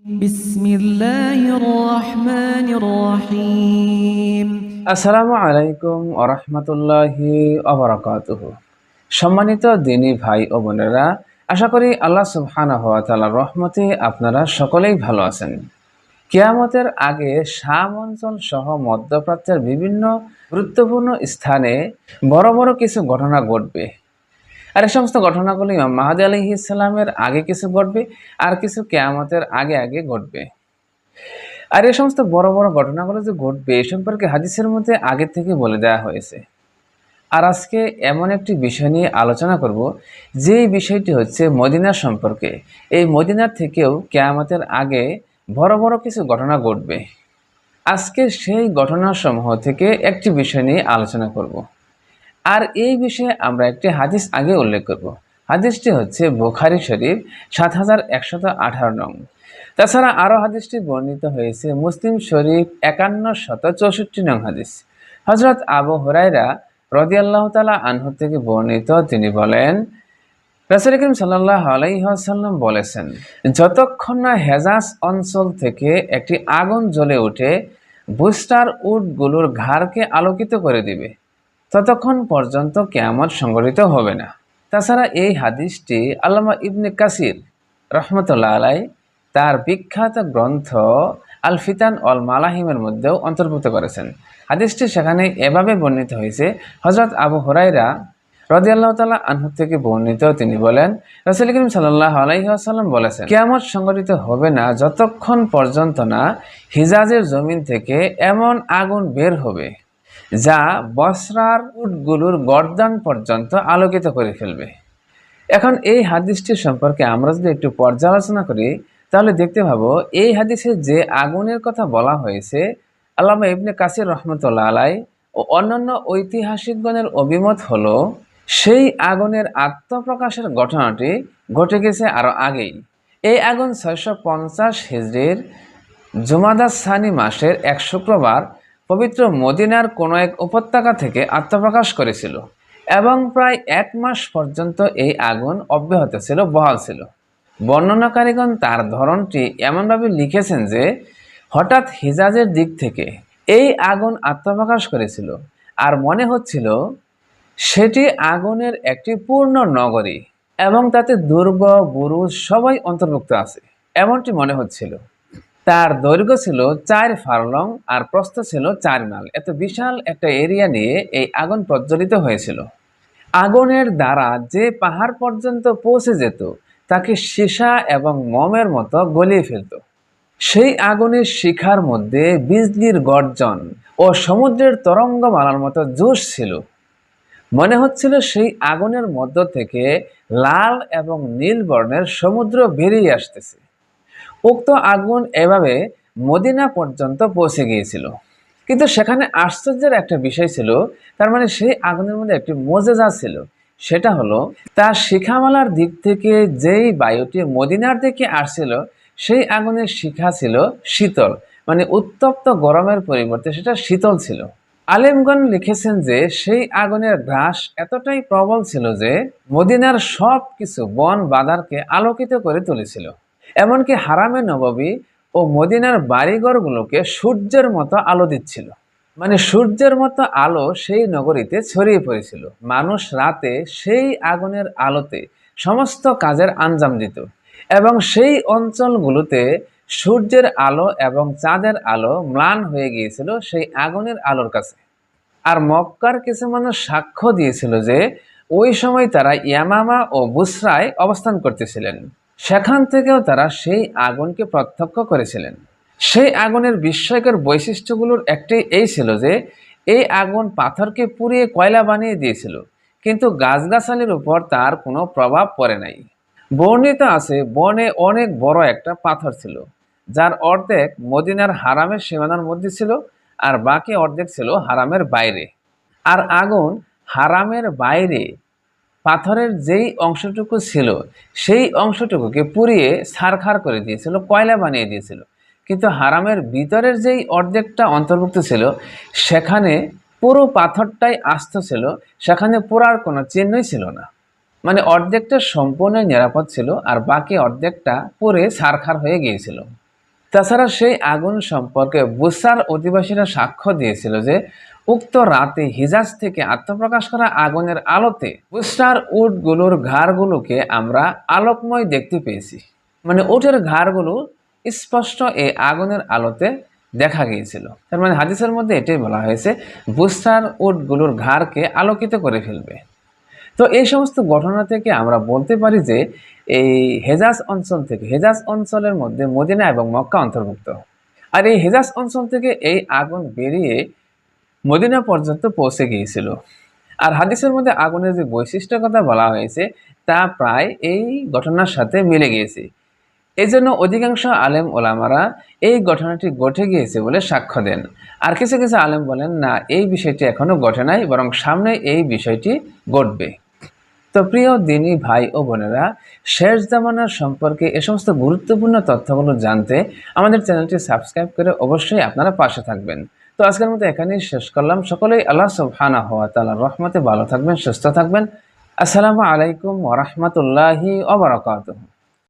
বিসমিল্লাহির রহমানির রহিম। আসসালামু আলাইকুম ওয়া রাহমাতুল্লাহি ওয়া বারাকাতুহু। সম্মানিত দিনী ভাই ও বোনেরা, আশা করি আল্লাহ সুবহানাহু ওয়া তাআলার রহমতে আপনারা সকলেই ভালো আছেন। কিয়ামতের আগে শাম অঞ্চল সহ মধ্যপ্রাচ্যের বিভিন্ন গুরুত্বপূর্ণ স্থানে বড় বড় কিছু ঘটনা ঘটবে। আর এই সমস্ত ঘটনাগুলো ইমাম মাহদী আলাইহিস সালামের আগে কিছু ঘটবে, আর কিছু কিয়ামতের আগে আগে ঘটবে। আর এই সমস্ত বড় বড় ঘটনাগুলো যে ঘটবে এ সম্পর্কে হাদিসের মধ্যে আগে থেকে বলে দেওয়া হয়েছে। আর আজকে এমন একটি বিষয় নিয়ে আলোচনা করব, যেই বিষয়টি হচ্ছে মদিনা সম্পর্কে। এই মদিনার থেকেও কিয়ামতের আগে বড় বড় কিছু ঘটনা ঘটবে। আজকে সেই ঘটনাসমূহ থেকে একটি বিষয় নিয়ে আলোচনা করব। আর এই বিষয়ে আমরা একটি হাদিস আগে উল্লেখ করব। হাদিসটি হচ্ছে বুখারী শরীফ ৭১১৮ নং। তাছাড়া আরও হাদিসটি বর্ণিত হয়েছে মুসলিম শরীফ ৫১৬৪ নং হাদিস। হযরত আবু হুরায়রা রাদিয়াল্লাহু তাআলা আনহু থেকে বর্ণিত, তিনি বলেন, রাসূল করিম সাল্লাল্লাহু আলাইহি ওয়াসাল্লাম বলেছেন, যতক্ষণ না হেজাজ অঞ্চল থেকে একটি আগুন জ্বলে উঠে বুস্টার উটগুলোর ঘাড়কে আলোকিত করে দিবে, ততক্ষণ পর্যন্ত কিয়ামত সংঘটিত হবে না। তাছাড়া এই হাদিসটি আল্লামা ইবনে কাসির রহমতুল্লাহ আলাই তার বিখ্যাত গ্রন্থ আল ফিতান অল মালাহিমের মধ্যেও অন্তর্ভুক্ত করেছেন। হাদিসটি সেখানে এভাবে বর্ণিত হয়েছে, হযরত আবু হুরায়রা রাদিয়াল্লাহু তাআলা আনহু থেকে বর্ণিত, তিনি বলেন, রাসূল করিম সাল্লাল্লাহু আলাইহি ওয়াসাল্লাম বলেছেন, কিয়ামত সংঘটিত হবে না যতক্ষণ পর্যন্ত না হিজাজের জমিন থেকে এমন আগুন বের হবে যা বসরার উটগুলোর গর্দান পর্যন্ত আলোকিত করে ফেলবে। এখন এই হাদিসটি সম্পর্কে আমরা যদি একটু পর্যালোচনা করি, তাহলে দেখতে পাবো এই হাদিসে যে আগুনের কথা বলা হয়েছে, আল্লামা ইবনে কাসির রহমতুল্লাহ আলাই ও অন্যান্য ঐতিহাসিকগণের অভিমত হলো সেই আগুনের আত্মপ্রকাশের ঘটনাটি ঘটে গেছে আরও আগেই। এই আগুন ৬৫০ হিজরির জুমাদা সানি মাসের এক শুক্রবার পবিত্র মদিনার কোনো এক উপত্যকা থেকে আত্মপ্রকাশ করেছিল এবং প্রায় ১ মাস পর্যন্ত এই আগুন অব্যাহত ছিল, বহাল ছিল। বর্ণনাকারীগণ তার ধরনটি এমনভাবে লিখেছেন যে হঠাৎ হিজাজের দিক থেকে এই আগুন আত্মপ্রকাশ করেছিল, আর মনে হচ্ছিল সেটি আগুনের একটি পূর্ণ নগরী এবং তাতে দুর্গ বুরুজ সবাই অন্তর্ভুক্ত আছে, এমনটি মনে হচ্ছিল। তার দৈর্ঘ্য ছিল ৪ ফারলং আর প্রস্থ ছিল ৪ মাইল। এত বিশাল একটা এরিয়া নিয়ে এই আগুন প্রজ্বলিত হয়েছিল। আগুনের দ্বারা যে পাহাড় পর্যন্ত পৌঁছে যেত তাকে সীসা এবং মোমের মতো গলিয়ে ফেলত। সেই আগুনের শিখার মধ্যে বিজলির গর্জন ও সমুদ্রের তরঙ্গমালার মতো জোশ ছিল। মনে হচ্ছিল সেই আগুনের মধ্য থেকে লাল এবং নীল বর্ণের সমুদ্র বেরিয়ে আসতেছে। উক্ত আগুন এভাবে মদিনা পর্যন্ত পৌঁছে গিয়েছিল। কিন্তু সেখানে আশ্চর্যের একটা বিষয় ছিল, তার মানে সেই আগুনের মধ্যে একটি মুজিজা ছিল। সেটা হলো তার শিখামালার দিক থেকে যেই বায়ুটি মদিনার দিকে আসছিল, সেই আগুনের শিখা ছিল শীতল, মানে উত্তপ্ত গরমের পরিবর্তে সেটা শীতল ছিল। আলেমগণ লিখেছেন যে সেই আগুনের গ্রাস এতটাই প্রবল ছিল যে মদিনার সব কিছু বন বাদারকে আলোকিত করে তুলেছিল। এমনকি হারামে নববী ও মদিনার বাড়িঘরগুলোকে সূর্যের মতো আলো দিচ্ছিল, মানে সূর্যের মতো আলো সেই নগরীতে ছড়িয়ে পড়েছিল। মানুষ রাতে সেই আগুনের আলোতে সমস্ত কাজের আঞ্জাম দিত এবং সেই অঞ্চলগুলোতে সূর্যের আলো এবং চাঁদের আলো ম্লান হয়ে গিয়েছিল সেই আগুনের আলোর কাছে। আর মক্কার কিছু মানুষ সাক্ষ্য দিয়েছিল যে ওই সময় তারা ইয়ামামা ও বুসরায় অবস্থান করতেছিলেন, সেখান থেকেও তারা সেই আগুনকে প্রত্যক্ষ করেছিলেন। সেই আগুনের বিস্ময়কর বৈশিষ্ট্যগুলোর একটি এই ছিল যে এই আগুন পাথরকে পুড়িয়ে কয়লা বানিয়ে দিয়েছিল, কিন্তু গাছগাছালির উপর তার কোনো প্রভাব পড়ে নাই। বর্ণিত আছে বনে অনেক বড় একটা পাথর ছিল, যার অর্ধেক মদিনার হারামের সীমানার মধ্যে ছিল আর বাকি অর্ধেক ছিল হারামের বাইরে। আর আগুন হারামের বাইরে পাথরের যেই অংশটুকু ছিল সেই অংশটুকুকে পুড়িয়ে ছারখার করে দিয়েছিল, কয়লা বানিয়ে দিয়েছিল। কিন্তু হারামের ভিতরের যেই অর্ধেকটা অন্তর্ভুক্ত ছিল সেখানে পুরো পাথরটাই আস্ত ছিল, সেখানে পোড়ার কোনো চিহ্নই ছিল না। মানে অর্ধেকটা সম্পূর্ণ নিরাপদ ছিল আর বাকি অর্ধেকটা পুড়ে ছারখার হয়ে গিয়েছিল। তাছাড়া সেই আগুন সম্পর্কে বুসরার অধিবাসীরা সাক্ষ্য দিয়েছিল যে উক্ত রাতে হিজাজ থেকে আত্মপ্রকাশ করা আগুনের আলোতে বুসরার উটগুলোর ঘাড়গুলোকে আমরা আলোকময় দেখতে পেয়েছি। মানে উটের ঘাড়গুলো স্পষ্ট এই আগুনের আলোতে দেখা গিয়েছিল। তার মানে হাদিসের মধ্যে এটাই বলা হয়েছে, বুসরার উটগুলোর ঘাড়কে আলোকিত করে ফেলবে। তো এই সমস্ত ঘটনা থেকে আমরা বলতে পারি যে এই হেজাজ অঞ্চল থেকে, হেজাজ অঞ্চলের মধ্যে মদিনা এবং মক্কা অন্তর্ভুক্ত। আর এই হেজাজ অঞ্চল থেকে এই আগুন বেরিয়ে মদিনা পর্যন্ত পৌঁছে গিয়েছিল। আর হাদিসের মধ্যে আগুনের যে বৈশিষ্ট্যের কথা বলা হয়েছে তা প্রায় এই ঘটনার সাথে মিলে গিয়েছে। এই জন্য অধিকাংশ আলেম ওলামারা এই ঘটনাটি ঘটে গিয়েছে বলে সাক্ষ্য দেন। আর কিছু কিছু আলেম বলেন না, এই বিষয়টি এখনো ঘটে নাই, বরং সামনে এই বিষয়টি ঘটবে। তো প্রিয় দিনী ভাই ও বোনেরা, শেষ জামানার সম্পর্কে এ সমস্ত গুরুত্বপূর্ণ তথ্যগুলো জানতে আমাদের চ্যানেলটি সাবস্ক্রাইব করে অবশ্যই আপনারা পাশে থাকবেন। তো আজকের মতো এখানেই শেষ করলাম। সকলেই আল্লাহ সুবহানাহু ওয়া তাআলার রহমতে ভালো থাকবেন, সুস্থ থাকবেন। আসসালামু আলাইকুম ওয়া রাহমাতুল্লাহি ওয়া বারাকাতুহু।